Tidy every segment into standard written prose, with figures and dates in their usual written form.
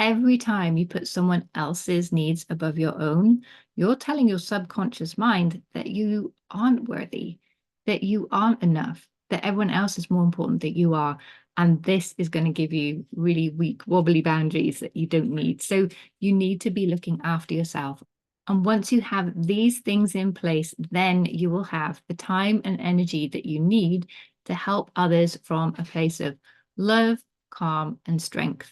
every time you put someone else's needs above your own, you're telling your subconscious mind that you aren't worthy, that you aren't enough, that everyone else is more important than you are. And this is going to give you really weak, wobbly boundaries that you don't need. So you need to be looking after yourself. And once you have these things in place, then you will have the time and energy that you need to help others from a place of love, calm, and strength.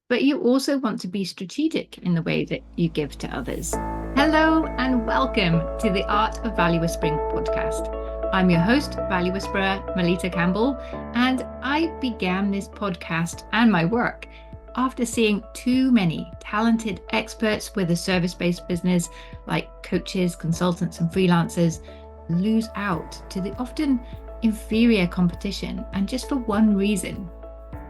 But you also want to be strategic in the way that you give to others. Hello and welcome to the Art of Value Whispering podcast. I'm your host, Value Whisperer, Melitta Campbell, and I began this podcast and my work after seeing too many talented experts with a service-based business like coaches, consultants, and freelancers lose out to the often inferior competition, and just for one reason: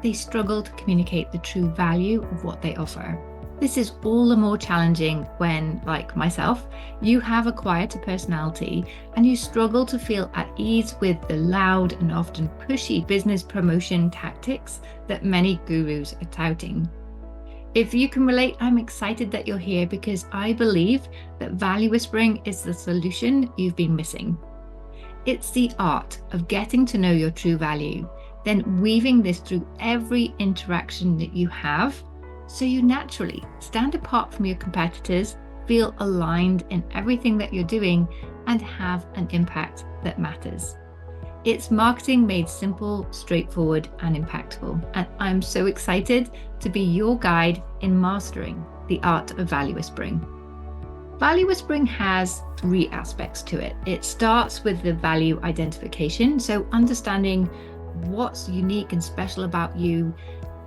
they struggle to communicate the true value of what they offer. This is all the more challenging when, like myself, you have acquired a personality and you struggle to feel at ease with the loud and often pushy business promotion tactics that many gurus are touting. If you can relate, I'm excited that you're here because I believe that value whispering is the solution you've been missing. It's the art of getting to know your true value, then weaving this through every interaction that you have, so you naturally stand apart from your competitors, feel aligned in everything that you're doing, and have an impact that matters. It's marketing made simple, straightforward, and impactful. And I'm so excited to be your guide in mastering the art of value whispering. Value whispering has three aspects to it. It starts with the value identification, so understanding what's unique and special about you,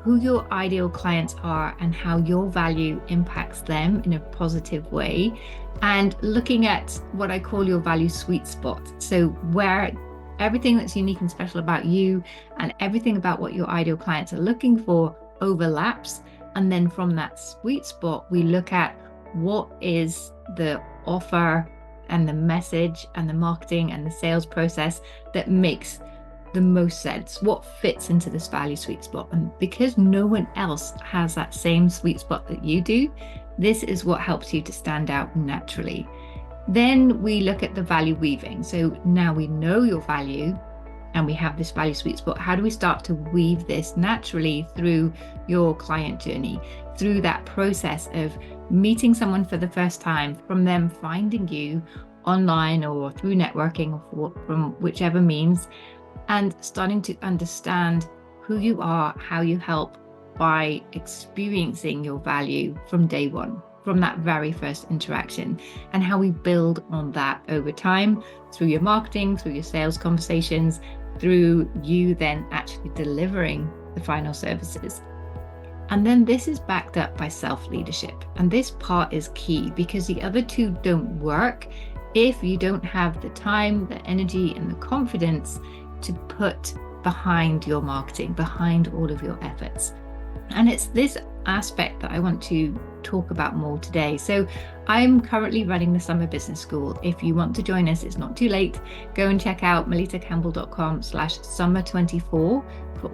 who your ideal clients are, and how your value impacts them in a positive way, and looking at what I call your value sweet spot. So where everything that's unique and special about you and everything about what your ideal clients are looking for overlaps. And then from that sweet spot, we look at what is the offer and the message and the marketing and the sales process that makes the most sense, what fits into this value sweet spot. And because no one else has that same sweet spot that you do, this is what helps you to stand out naturally. Then we look at the value weaving. So now we know your value and we have this value sweet spot. How do we start to weave this naturally through your client journey, through that process of meeting someone for the first time, from them finding you online or through networking or from whichever means, and starting to understand who you are, how you help, by experiencing your value from day one, from that very first interaction, and how we build on that over time through your marketing, through your sales conversations, through you then actually delivering the final services. And then this is backed up by self-leadership. And this part is key because the other two don't work if you don't have the time, the energy, and the confidence to put behind your marketing, behind all of your efforts. And it's this aspect that I want to talk about more today. So I'm currently running the Summer Business School. If you want to join us, it's not too late. Go and check out melittacampbell.com/summer24 for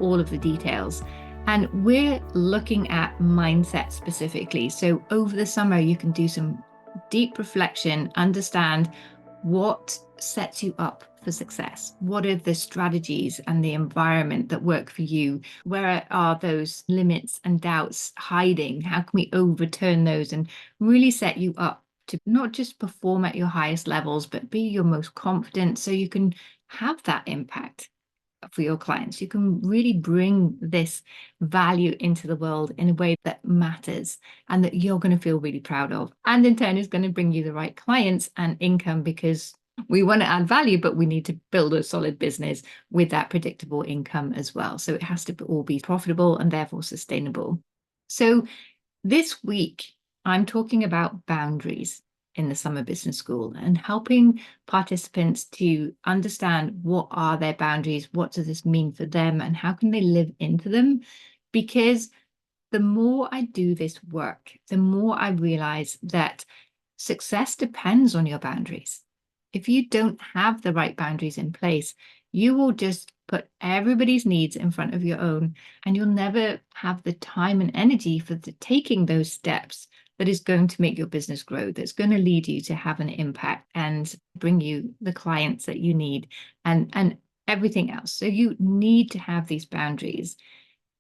all of the details. And we're looking at mindset specifically. So over the summer, you can do some deep reflection, understand what sets you up for success. What are the strategies and the environment that work for you? Where are those limits and doubts hiding? How can we overturn those and really set you up to not just perform at your highest levels, but be your most confident, so you can have that impact for your clients? You can really bring this value into the world in a way that matters and that you're going to feel really proud of. And in turn is going to bring you the right clients and income, because we want to add value, but we need to build a solid business with that predictable income as well. So it has to all be profitable and therefore sustainable. So this week, I'm talking about boundaries in the Summer Business School and helping participants to understand what are their boundaries, what does this mean for them, and how can they live into them? Because the more I do this work, the more I realize that success depends on your boundaries. If you don't have the right boundaries in place, you will just put everybody's needs in front of your own, and you'll never have the time and energy for taking those steps that is going to make your business grow, that's going to lead you to have an impact and bring you the clients that you need and everything else. So you need to have these boundaries.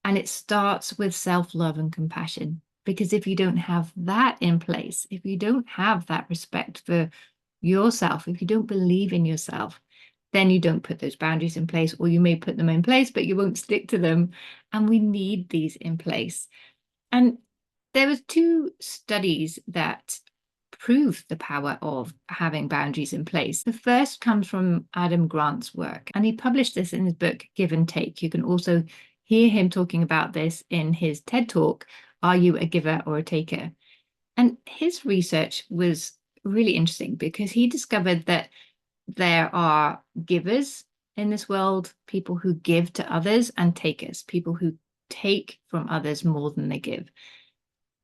And it starts with self-love and compassion. Because if you don't have that in place, if you don't have that respect for yourself, if you don't believe in yourself, then you don't put those boundaries in place, or you may put them in place, but you won't stick to them. And we need these in place. And there was 2 studies that prove the power of having boundaries in place. The first comes from Adam Grant's work, and he published this in his book, Give and Take. You can also hear him talking about this in his TED Talk, Are You a Giver or a Taker? And his research was really interesting because he discovered that there are givers in this world, people who give to others, and takers, people who take from others more than they give.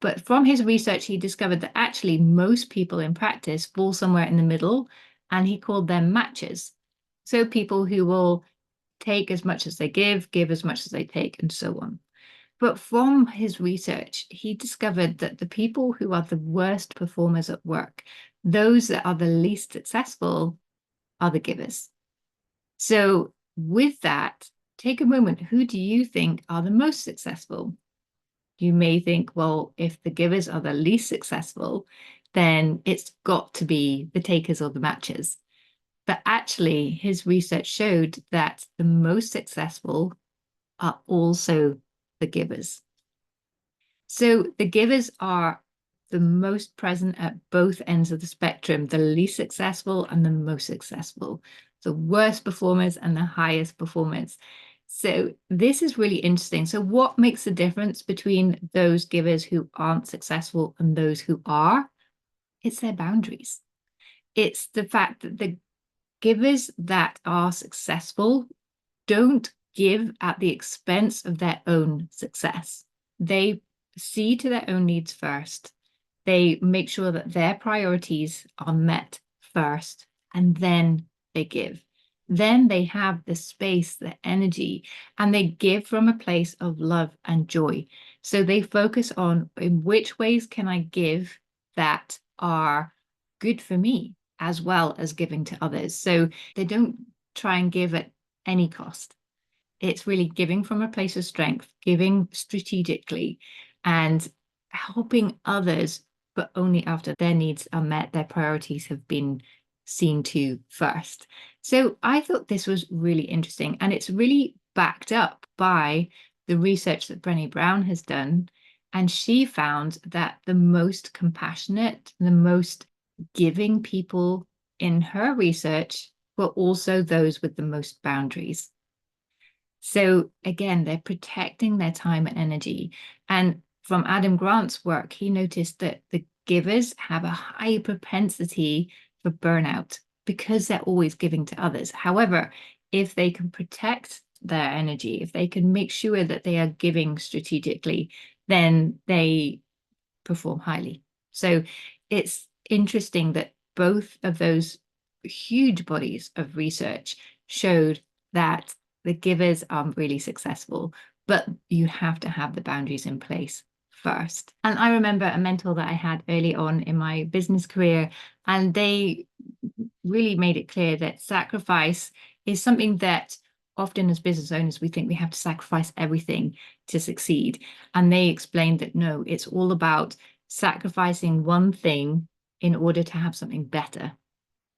But from his research, he discovered that actually most people in practice fall somewhere in the middle, and he called them matchers. So people who will take as much as they give as much as they take, and so on. But from his research, he discovered that the people who are the worst performers at work, those that are the least successful, are the givers. So with that, take a moment. Who do you think are the most successful? You may think, well, if the givers are the least successful, then it's got to be the takers or the matchers. But actually, his research showed that the most successful are also the givers. So the givers are the most present at both ends of the spectrum, the least successful and the most successful, the worst performers and the highest performers. So this is really interesting. So what makes the difference between those givers who aren't successful and those who are? It's their boundaries. It's the fact that the givers that are successful don't give at the expense of their own success. They see to their own needs first. They make sure that their priorities are met first, and then they give. Then they have the space, the energy, and they give from a place of love and joy. So they focus on, in which ways can I give that are good for me, as well as giving to others. So they don't try and give at any cost. It's really giving from a place of strength, giving strategically, and helping others, but only after their needs are met, their priorities have been seen to first. So I thought this was really interesting, and it's really backed up by the research that Brené Brown has done. And she found that the most compassionate, the most giving people in her research were also those with the most boundaries. So again, they're protecting their time and energy. And from Adam Grant's work, he noticed that the givers have a high propensity for burnout because they're always giving to others. However, if they can protect their energy, if they can make sure that they are giving strategically, then they perform highly. So it's interesting that both of those huge bodies of research showed that the givers are really successful, but you have to have the boundaries in place first. And I remember a mentor that I had early on in my business career, and they really made it clear that sacrifice is something that often as business owners, we think we have to sacrifice everything to succeed. And they explained that no, it's all about sacrificing one thing in order to have something better.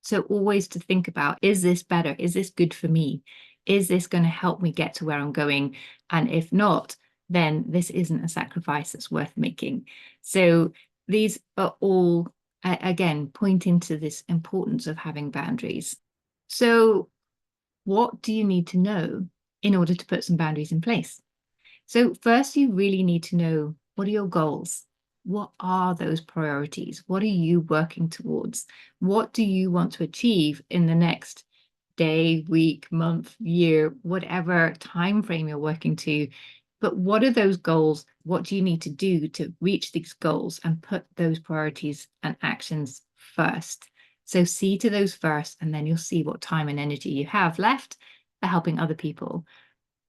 So always to think about, is this better? Is this good for me? Is this going to help me get to where I'm going? And if not, then this isn't a sacrifice that's worth making. So these are all, again, pointing to this importance of having boundaries. So what do you need to know in order to put some boundaries in place? So first, you really need to know, what are your goals? What are those priorities? What are you working towards? What do you want to achieve in the next day, week, month, year, whatever time frame you're working to? But what are those goals? What do you need to do to reach these goals and put those priorities and actions first? So see to those first, and then you'll see what time and energy you have left, for helping other people,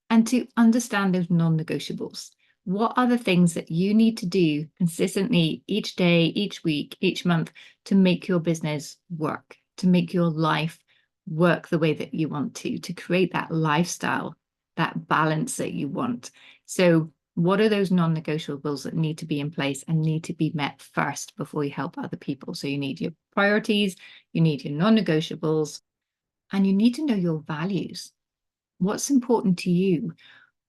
and to understand those non-negotiables. What are the things that you need to do consistently each day, each week, each month to make your business work, to make your life work the way that you want to create that lifestyle, that balance that you want? So, what are those non-negotiables that need to be in place and need to be met first before you help other people? So, you need your priorities, you need your non-negotiables, and you need to know your values. What's important to you?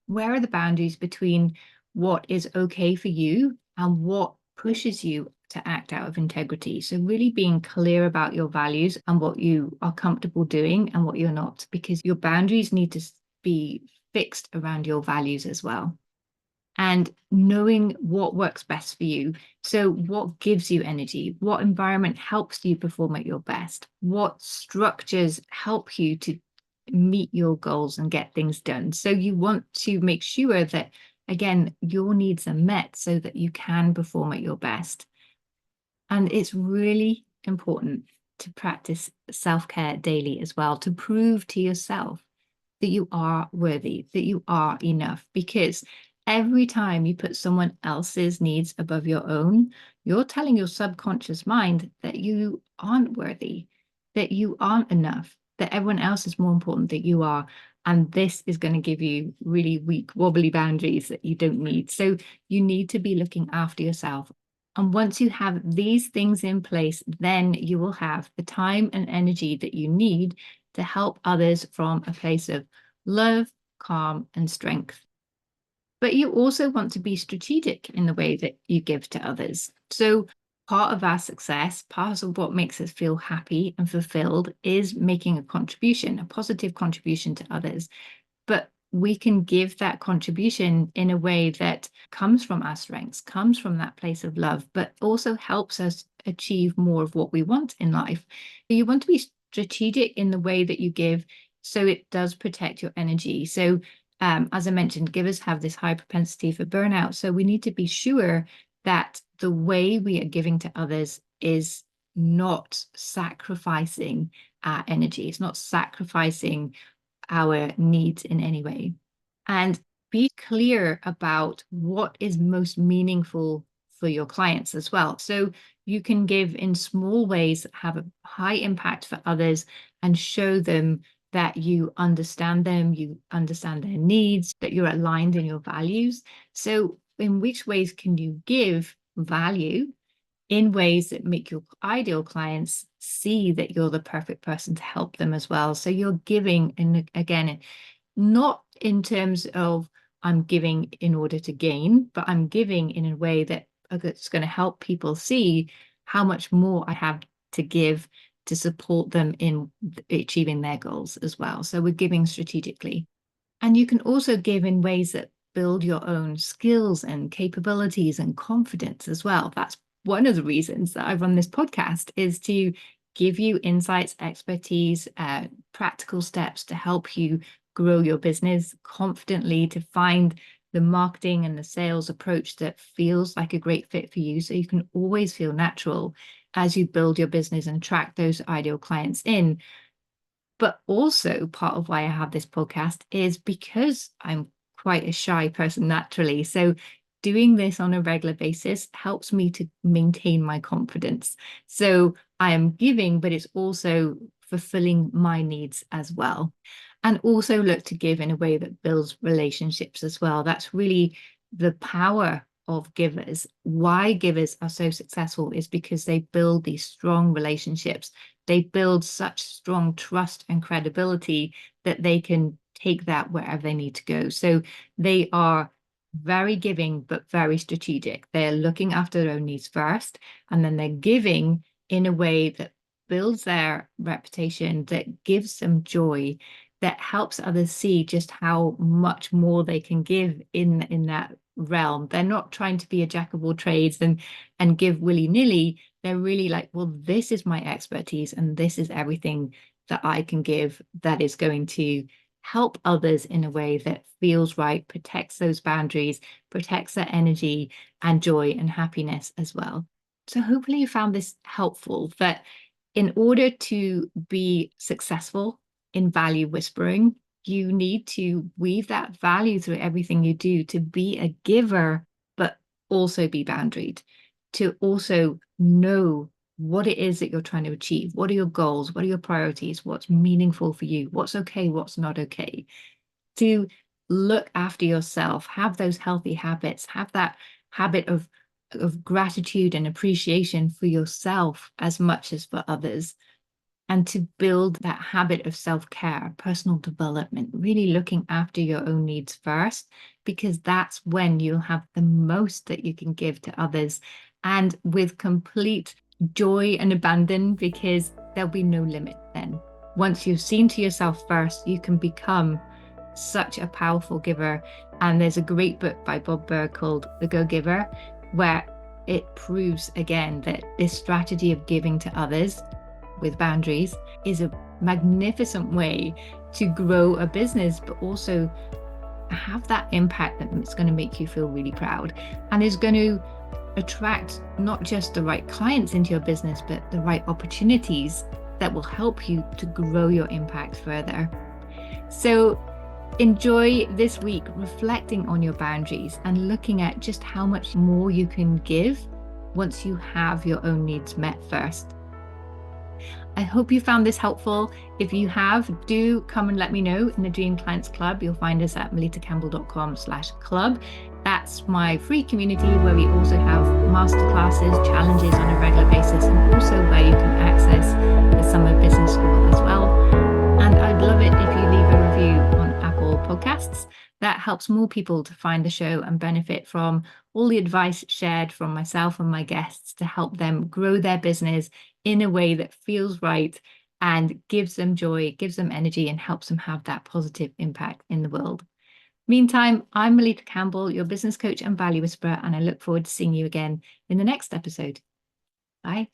Where are the boundaries between what is okay for you and what pushes you to act out of integrity? So, really being clear about your values and what you are comfortable doing and what you're not, because your boundaries need to be fixed around your values as well. And knowing what works best for you. So, what gives you energy? What environment helps you perform at your best? What structures help you to meet your goals and get things done? So, you want to make sure that, again, your needs are met so that you can perform at your best. And it's really important to practice self care daily as well, to prove to yourself that you are worthy, that you are enough. Because every time you put someone else's needs above your own, you're telling your subconscious mind that you aren't worthy, that you aren't enough, that everyone else is more important than you are. And this is going to give you really weak, wobbly boundaries that you don't need. So you need to be looking after yourself. And once you have these things in place, then you will have the time and energy that you need to help others from a place of love, calm, and strength. But you also want to be strategic in the way that you give to others. So, part of our success, part of what makes us feel happy and fulfilled is making a contribution, a positive contribution to others. But we can give that contribution in a way that comes from our strengths, comes from that place of love, but also helps us achieve more of what we want in life. You want to be strategic in the way that you give so it does protect your energy. So, as I mentioned, givers have this high propensity for burnout. So, we need to be sure that the way we are giving to others is not sacrificing our energy, it's not sacrificing our needs in any way. And be clear about what is most meaningful for your clients as well. So you can give in small ways that have a high impact for others and show them that you understand them, you understand their needs, that you're aligned in your values. So, in which ways can you give value in ways that make your ideal clients see that you're the perfect person to help them as well? So you're giving, and again, not in terms of I'm giving in order to gain, but I'm giving in a way that it's going to help people see how much more I have to give to support them in achieving their goals as well. So we're giving strategically. And you can also give in ways that build your own skills and capabilities and confidence as well. That's one of the reasons that I run this podcast, is to give you insights, expertise, practical steps to help you grow your business confidently, to find the marketing and the sales approach that feels like a great fit for you. So you can always feel natural as you build your business and track those ideal clients in. But also, part of why I have this podcast is because I'm quite a shy person naturally. So doing this on a regular basis helps me to maintain my confidence. So I am giving, but it's also fulfilling my needs as well. And also look to give in a way that builds relationships as well. That's really the power of givers. Why givers are so successful is because they build these strong relationships. They build such strong trust and credibility that they can take that wherever they need to go. So they are very giving, but very strategic. They're looking after their own needs first, and then they're giving in a way that builds their reputation, that gives them joy, that helps others see just how much more they can give in that realm. They're not trying to be a jack of all trades and give willy-nilly. They're really like, well, this is my expertise and this is everything that I can give that is going to help others in a way that feels right, protects those boundaries, protects their energy and joy and happiness as well. So hopefully you found this helpful, that in order to be successful in value whispering, You need to weave that value through everything you do to be a giver, but also be boundaried, to also know what it is that you're trying to achieve. What are your goals? What are your priorities? What's meaningful for you? What's okay? What's not okay? To look after yourself, have those healthy habits, have that habit of gratitude and appreciation for yourself as much as for others, and to build that habit of self-care, personal development, really looking after your own needs first, because that's when you'll have the most that you can give to others, and with complete joy and abandon, because there'll be no limit then. Once you've seen to yourself first, you can become such a powerful giver. And there's a great book by Bob Burg called The Go-Giver, where it proves again that this strategy of giving to others with boundaries is a magnificent way to grow a business, but also have that impact that's going to make you feel really proud, and is going to attract not just the right clients into your business, but the right opportunities that will help you to grow your impact further. So enjoy this week reflecting on your boundaries and looking at just how much more you can give once you have your own needs met first. I hope you found this helpful. If you have, do come and let me know in the Dream Clients Club. You'll find us at melittacampbell.com/club. That's my free community where we also have masterclasses, challenges on a regular basis, and also where you can access the Summer Business School as well. And I'd love it if you leave a review on Apple Podcasts. That helps more people to find the show and benefit from all the advice shared from myself and my guests to help them grow their business in a way that feels right and gives them joy, gives them energy, and helps them have that positive impact in the world. Meantime, I'm Melitta Campbell, your business coach and value whisperer, and I look forward to seeing you again in the next episode. Bye.